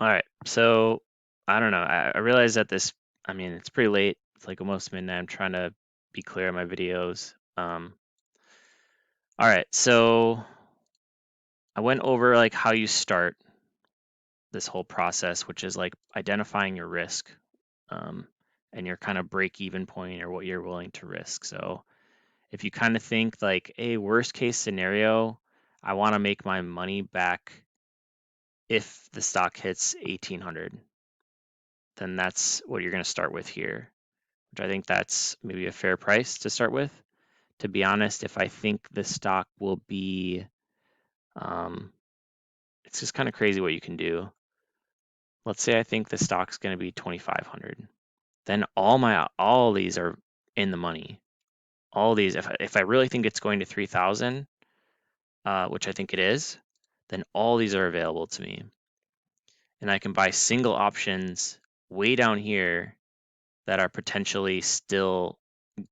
All right, so I don't know. I realize that I mean, it's pretty late. It's like almost midnight. I'm trying to be clear on my videos. All right, so I went over like how you start this whole process, which is like identifying your risk, um, and your kind of break-even point or what you're willing to risk. So if you kind of think like, a worst case scenario, I want to make my money back if the stock hits 1800, then that's what you're going to start with here, which I think that's maybe a fair price to start with. To be honest, if I think the stock will be, um, it's just kind of crazy what you can do. Let's say I think the stock's going to be 2500, then all these are in the money. All these, if I really think it's going to 3000, which I think it is, then all these are available to me. And I can buy single options way down here that are potentially still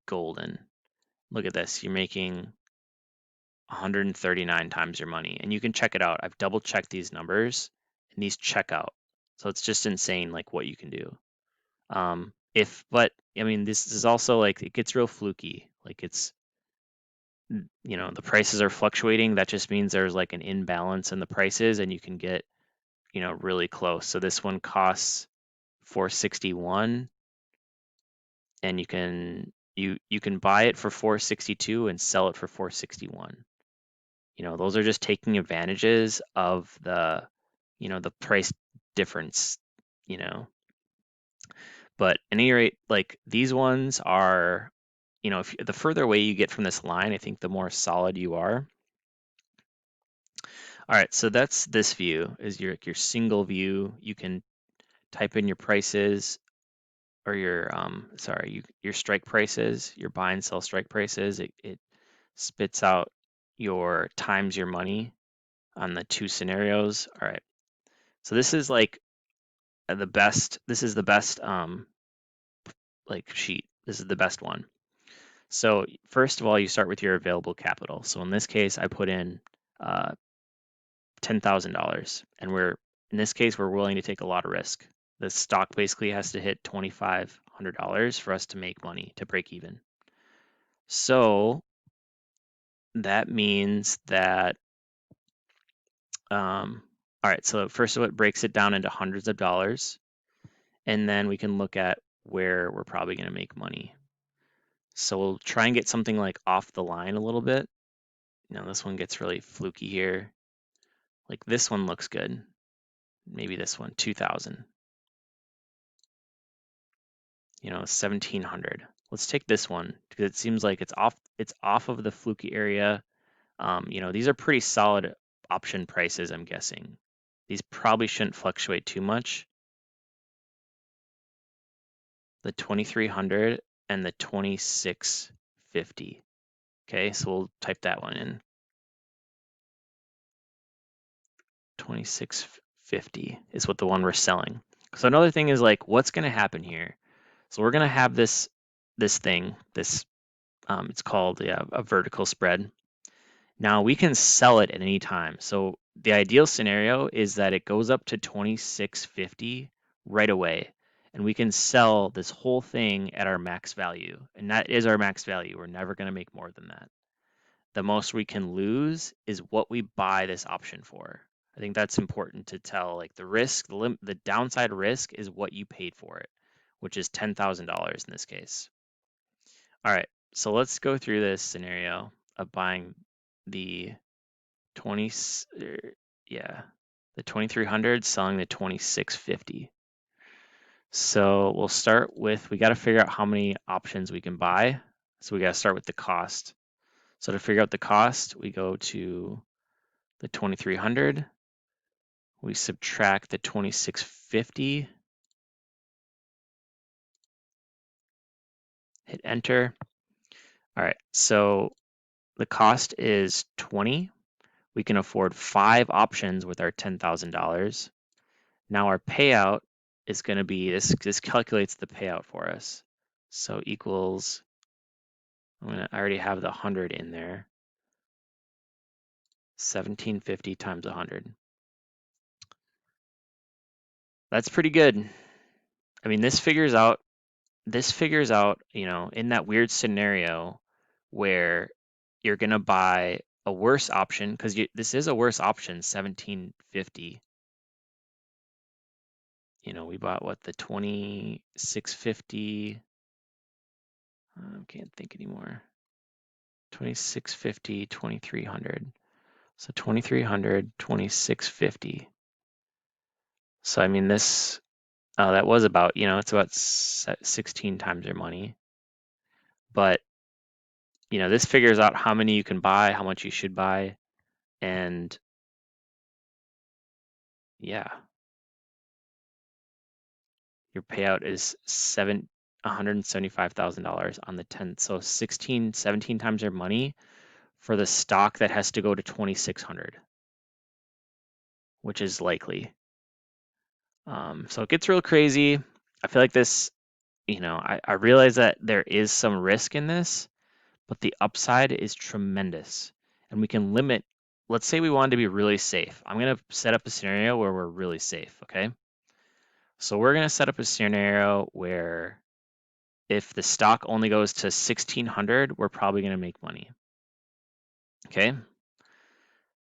golden. Look at this. You're making 139 times your money. And you can check it out. I've double checked these numbers and these check out. So it's just insane like what you can do. But I mean, this is also like, it gets real fluky. Like the prices are fluctuating. That just means there's like an imbalance in the prices and you can get, really close. So this one costs 461 and you can buy it for 462 and sell it for 461. Those are just taking advantages of the price difference, you know. But at any rate, like these ones are, if the further away you get from this line, I think the more solid you are. All right, so that's this view is your single view. You can type in your prices or your strike prices, your buy and sell strike prices. It spits out your times your money on the two scenarios. All right. So this is like the best. This is the best like sheet. This is the best one. So first of all, you start with your available capital. So in this case, I put in $10,000, and in this case we're willing to take a lot of risk. The stock basically has to hit $2,500 for us to make money to break even. So that means that all right. So first of all, it breaks it down into hundreds of dollars, and then we can look at where we're probably going to make money. So we'll try and get something like off the line a little bit. This one gets really fluky here. Like this one looks good. Maybe this one, 2000. 1700. Let's take this one because it seems like it's off of the fluky area. These are pretty solid option prices, I'm guessing. These probably shouldn't fluctuate too much. The 2300 and the 2650. Okay, so we'll type that one in. 2650 is what the one we're selling. So another thing is like, what's going to happen here? So we're going to have this thing, it's called a vertical spread. Now we can sell it at any time. So the ideal scenario is that it goes up to 2650 right away, and we can sell this whole thing at our max value. And that is our max value. We're never going to make more than that. The most we can lose is what we buy this option for. I think that's important to tell. Like the risk, the downside risk is what you paid for it, which is $10,000 in this case. All right, so let's go through this scenario of buying the 20, the 2300, selling the 2650. So we'll start with, we got to figure out how many options we can buy. So we got to start with the cost. So to figure out the cost, we go to the 2300, we subtract the 2650, hit enter. All right, so the cost is 20. We can afford 5 options with our $10,000. Now our payout is going to be, this calculates the payout for us. So equals, I already have the 100 in there. 1750 times 100. That's pretty good. I mean, this figures out, in that weird scenario where you're going to buy a worse option, because this is a worse option, 1750. We bought what, the 2650? I can't think anymore. 2650, 2300. So 2300, 2650. So I mean, that was about, it's about 16 times your money. But this figures out how many you can buy, how much you should buy, and yeah, your payout is $175,000 on the 10th. So 16, 17 times your money for the stock that has to go to 2,600, which is likely. So it gets real crazy. I feel like this, I realize that there is some risk in this, but the upside is tremendous. And we can limit, let's say we wanted to be really safe. I'm going to set up a scenario where we're really safe, okay? So we're going to set up a scenario where if the stock only goes to 1,600, we're probably going to make money, okay?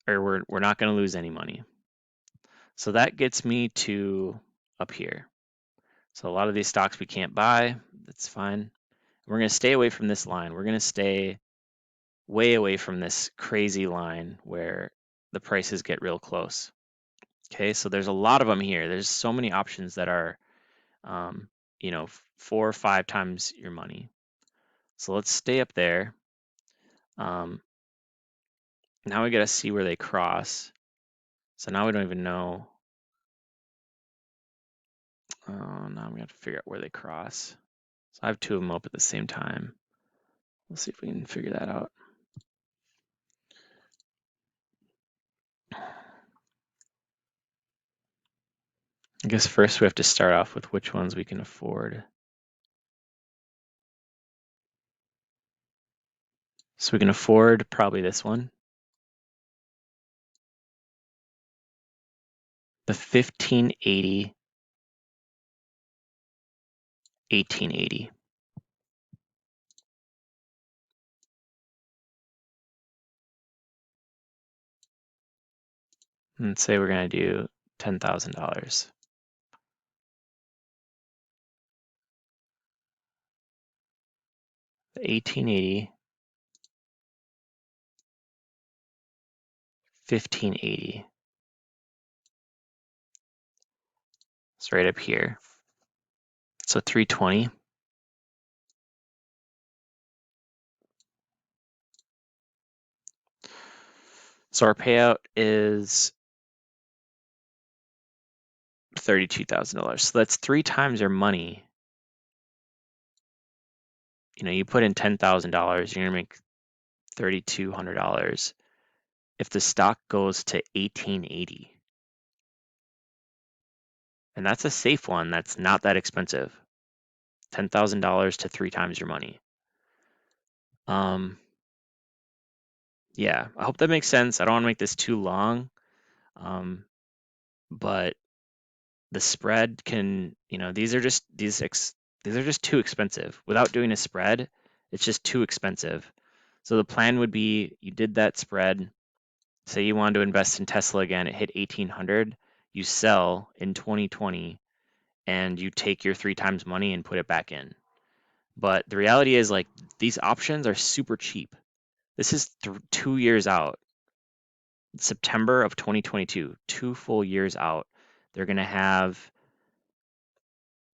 Or we're not going to lose any money. So that gets me to up here. So a lot of these stocks we can't buy. That's fine. We're going to stay away from this line. We're going to stay way away from this crazy line where the prices get real close. Okay, so there's a lot of them here. There's so many options that are, 4 or 5 times your money. So let's stay up there. Now we got to see where they cross. So now we don't even know. Now we have to figure out where they cross. So I have 2 of them up at the same time. Let's see if we can figure that out. I guess first we have to start off with which ones we can afford. So we can afford probably this one. The 1580, 1880. And say we're going to do $10,000. The 1880, 1580. It's right up here. So 320. So our payout is $32,000. So that's 3 times your money. You put in $10,000, you're going to make $3,200 if the stock goes to 1880. And that's a safe one. That's not that expensive. $10,000 to 3 times your money. Yeah, I hope that makes sense. I don't want to make this too long, but the spread can, these are just too expensive. Without doing a spread, it's just too expensive. So the plan would be you did that spread. Say you wanted to invest in Tesla again, it hit 1800, you sell in 2020 and you take your 3 times money and put it back in. But the reality is, like, these options are super cheap. This is 2 years out. September of 2022, 2 full years out. They're going to have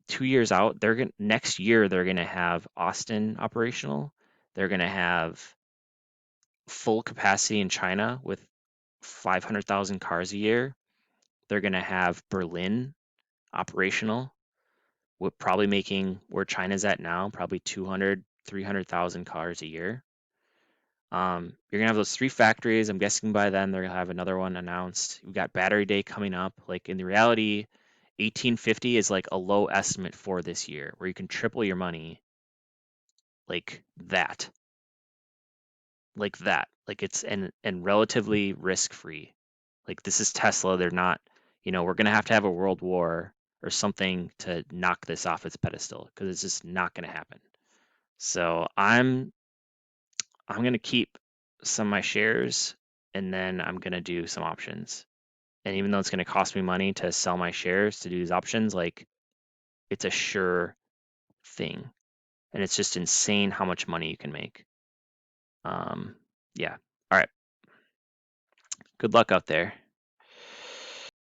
2 years out. Next year they're going to have Austin operational. They're going to have full capacity in China with 500,000 cars a year. They're going to have Berlin operational, with probably making where China's at now, probably 200, 300,000 cars a year. You're gonna have those 3 factories. I'm guessing by then they're gonna have another one announced. We've got Battery Day coming up. Like, in the reality, 1850 is like a low estimate for this year, where you can triple your money like that. Like it's and relatively risk free. Like, this is Tesla. They're not, we're gonna have a world war. or something to knock this off its pedestal, because it's just not going to happen. So I'm going to keep some of my shares, and then I'm going to do some options. And even though it's going to cost me money to sell my shares to do these options, like, it's a sure thing. And it's just insane how much money you can make. Yeah. All right. Good luck out there.